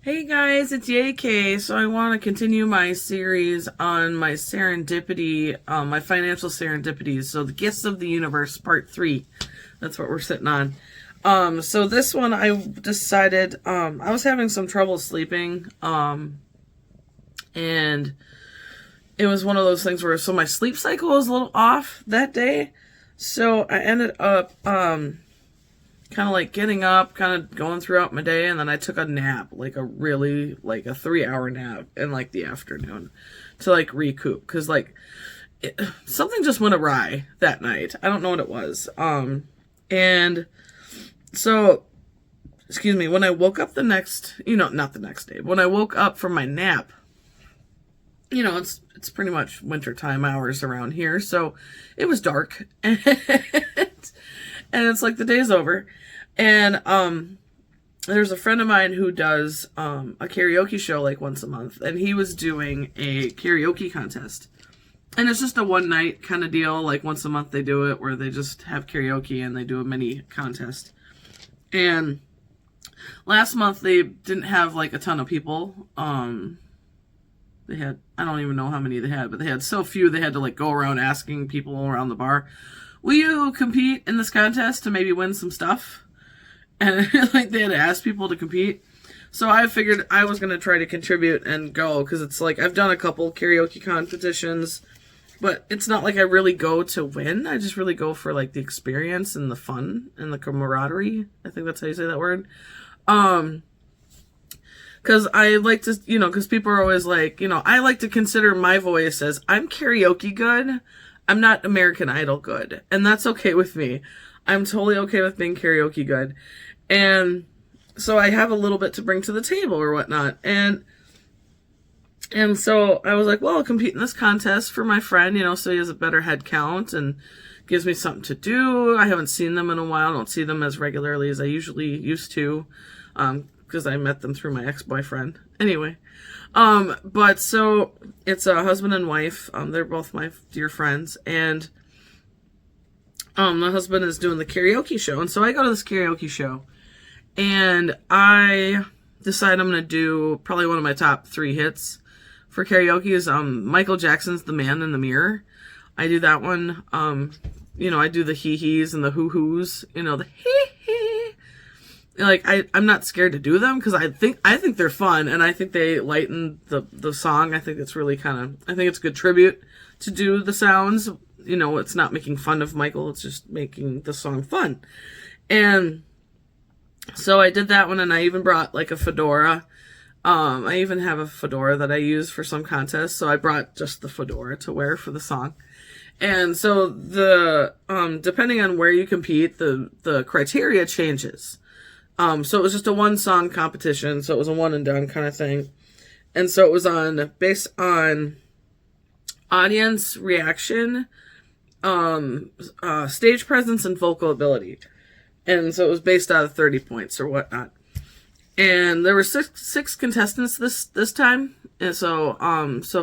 Hey guys, it's YayKay. So I want to continue my series on my serendipity, my financial serendipities. So the gifts of the universe, part 3. That's what we're sitting on. So this one I decided, I was having some trouble sleeping, and it was one of those things where, so my sleep cycle was a little off that day. So I ended up, kind of like getting up, kind of going throughout my day, and then I took a nap, like a 3-hour nap in like the afternoon to like recoup, because like something just went awry that night. I don't know what it was. And so, excuse me, when I woke up the next, not the next day, when I woke up from my nap, it's pretty much wintertime hours around here, so it was dark, and it's like the day's over. And there's a friend of mine who does a karaoke show like once a month, and he was doing a karaoke contest. And it's just a one night kind of deal, like once a month they do it, where they just have karaoke and they do a mini contest. And last month they didn't have like a ton of people. They had, I don't even know how many they had, but they had so few they had to like go around asking people around the bar, will you compete in this contest to maybe win some stuff? And like they had to ask people to compete. So I figured I was going to try to contribute and go, because it's like I've done a couple karaoke competitions, but it's not like I really go to win. I just really go for like the experience and the fun and the camaraderie. I think that's how you say that word. Because I like to, because people are always like, I like to consider my voice as I'm karaoke good. I'm not American Idol good. And that's okay with me. I'm totally okay with being karaoke good. And so I have a little bit to bring to the table or whatnot. And so I was like, well, I'll compete in this contest for my friend, so he has a better head count and gives me something to do. I haven't seen them in a while. I don't see them as regularly as I usually used to, because I met them through my ex-boyfriend. Anyway, but so it's a husband and wife. They're both my dear friends, and the husband is doing the karaoke show. And so I go to this karaoke show, and I decide I'm going to do probably one of my top 3 hits for karaoke is Michael Jackson's The Man in the Mirror. I do that one. I do the hee-hees and the hoo-hoos, the hee-hee. Like, I'm not scared to do them, because I think they're fun, and I think they lighten the song. I think it's really I think it's a good tribute to do the sounds. It's not making fun of Michael, it's just making the song fun. And so I did that one, and I even brought like a fedora. I even have a fedora that I use for some contests, so I brought just the fedora to wear for the song. And so the depending on where you compete, the criteria changes. So it was just a one song competition, so it was a one and done kind of thing. And so it was based on audience reaction, stage presence, and vocal ability. And so it was based out of 30 points or whatnot. And there were six contestants this time. And so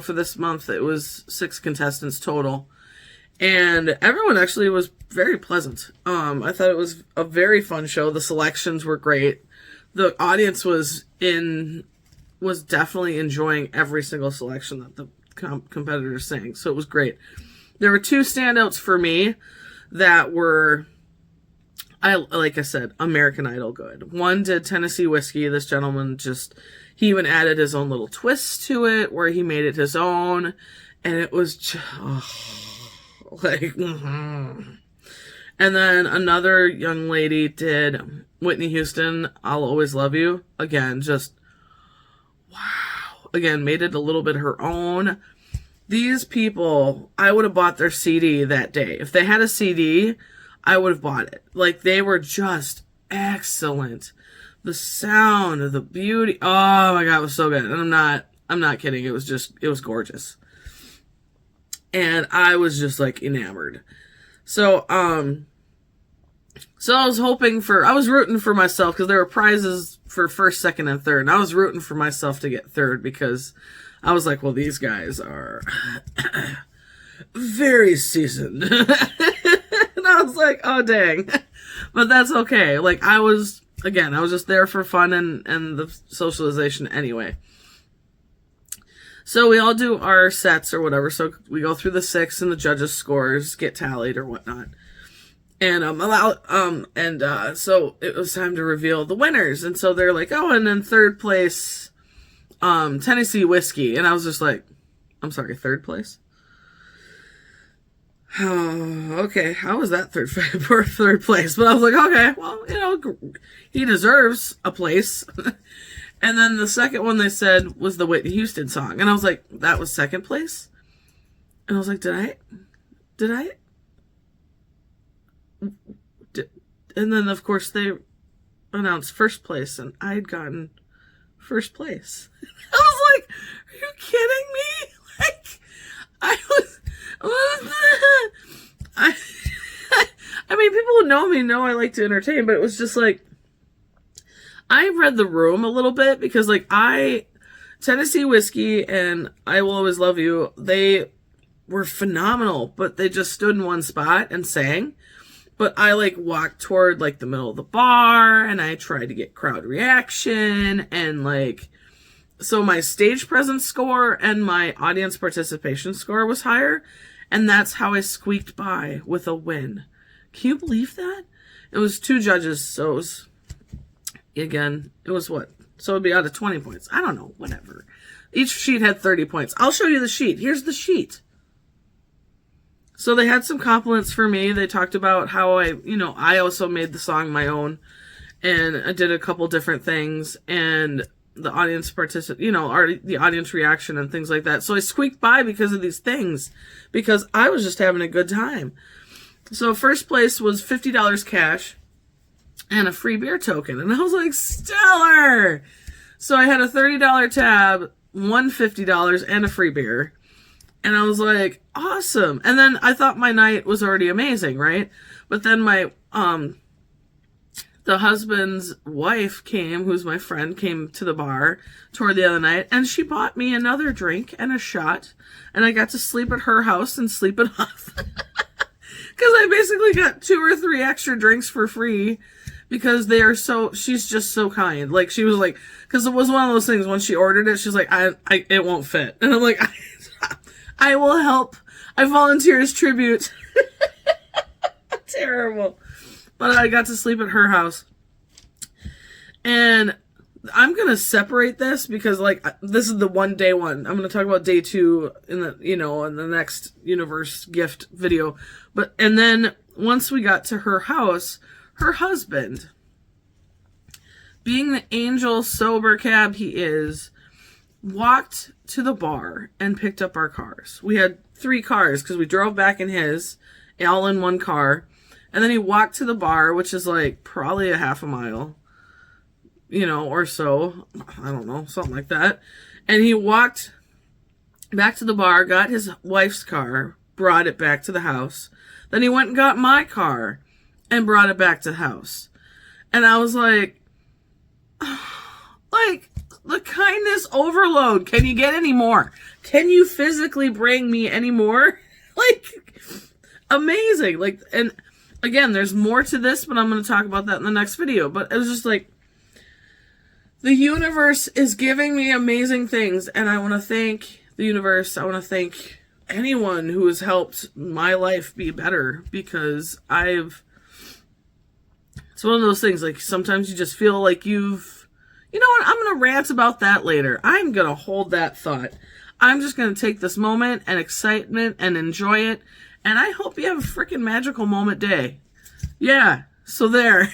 for this month it was 6 contestants total. And everyone actually was very pleasant. I thought it was a very fun show. The selections were great. The audience was definitely enjoying every single selection that the competitors sang. So it was great. There were 2 standouts for me that were, like I said, American Idol good. One did Tennessee Whiskey. This gentleman he even added his own little twist to it, where he made it his own. And it was just, And then another young lady did Whitney Houston, I'll Always Love You. Again, just, wow. Again, made it a little bit her own. These people, I would have bought their CD that day. If they had a CD, I would have bought it. Like, they were just excellent. The sound, the beauty, oh my God, it was so good. And I'm not kidding. It was gorgeous. And I was just like enamored. So I was I was rooting for myself, because there were prizes for first, second, and third. And I was rooting for myself to get third, because I was like, well, these guys are very seasoned. And I was like, oh, dang. But that's okay. Like, I was again, I was just there for fun and the socialization anyway. So we all do our sets or whatever. So we go through the 6 and the judges' scores get tallied or whatnot. And so it was time to reveal the winners. And so they're like, oh, and then third place, Tennessee Whiskey. And I was just like, I'm sorry, third place? Oh, okay. How was that third place? But I was like, okay, well, you know, he deserves a place. And then the second one they said was the Whitney Houston song. And I was like, that was second place? And I was like, did I? And then, of course, they announced first place, and I'd gotten first place. I was like, are you kidding me? Like, I mean, people who know me know I like to entertain, but it was just like, I read the room a little bit because, like, Tennessee Whiskey and I Will Always Love You, they were phenomenal, but they just stood in one spot and sang. But I, like, walked toward, like, the middle of the bar, and I tried to get crowd reaction, and, like, so my stage presence score and my audience participation score was higher, and that's how I squeaked by with a win. Can you believe that? It was 2 judges, so it was, again, it was what? So it would be out of 20 points. I don't know, whatever. Each sheet had 30 points. I'll show you the sheet. Here's the sheet. So they had some compliments for me. They talked about how I also made the song my own, and I did a couple different things, and the audience the audience reaction and things like that. So I squeaked by because of these things, because I was just having a good time. So first place was $50 cash and a free beer token, and I was like, stellar! So I had a $30 tab, won $50 and a free beer. And I was like, awesome. And then I thought my night was already amazing, right? But then my, the husband's wife who's my friend, came to the bar toward the other night, and she bought me another drink and a shot, and I got to sleep at her house and sleep it off. Because I basically got 2 or 3 extra drinks for free, because she's just so kind. Like, she was like, because it was one of those things, when she ordered it, she's like, it won't fit. And I'm like, I will help. I volunteer as tribute. Terrible. But I got to sleep at her house. And I'm going to separate this because, like, this is the day one. I'm going to talk about day 2 in the next universe gift video. And then once we got to her house, her husband, being the angel sober cab he is, walked to the bar and picked up our cars. We had 3 cars because we drove back in his, all in one car. And then he walked to the bar, which is like probably a half a mile, or so. I don't know, something like that. And he walked back to the bar, got his wife's car, brought it back to the house. Then he went and got my car and brought it back to the house. And I was like, the kindness overload. Can you get any more? Can you physically bring me any more? Like, amazing. Like, and again, there's more to this, but I'm going to talk about that in the next video. But it was just like, the universe is giving me amazing things, and I want to thank the universe. I want to thank anyone who has helped my life be better, because it's one of those things, like, sometimes you just feel like you know what, I'm going to rant about that later. I'm going to hold that thought. I'm just going to take this moment and excitement and enjoy it. And I hope you have a freaking magical moment day. Yeah, so there.